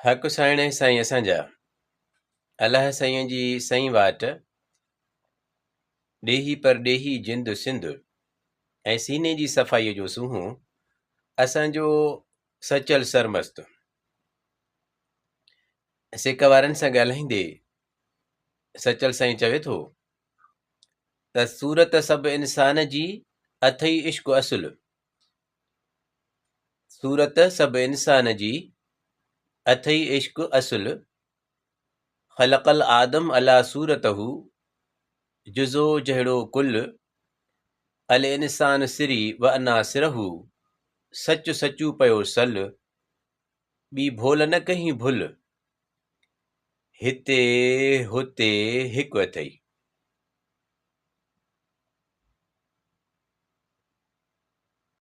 हक़ साइण साईं असांजा अलाह साईं जी सईं वाट ॾेही पर ॾेही जिंद सिंध ऐं सीने जी सफ़ाईअ जो सूंहों असांजो सचल सरमस्त। सिक वारनि सां ॻाल्हाईंदे सचल साईं चवे थो त सूरत सभु इंसान जी अथई इश्क असुल। सूरत सभु इंसान जी अथई इश्क असुल। ख़लक़ल आदम अला सूरतहू जुज़ो जहिड़ो कुल। अल इंसान सिरी व अना सिरहू सचु सचू पियो सल। ॿी भोल न कहीं भुल हिते हुते हिकु अथई।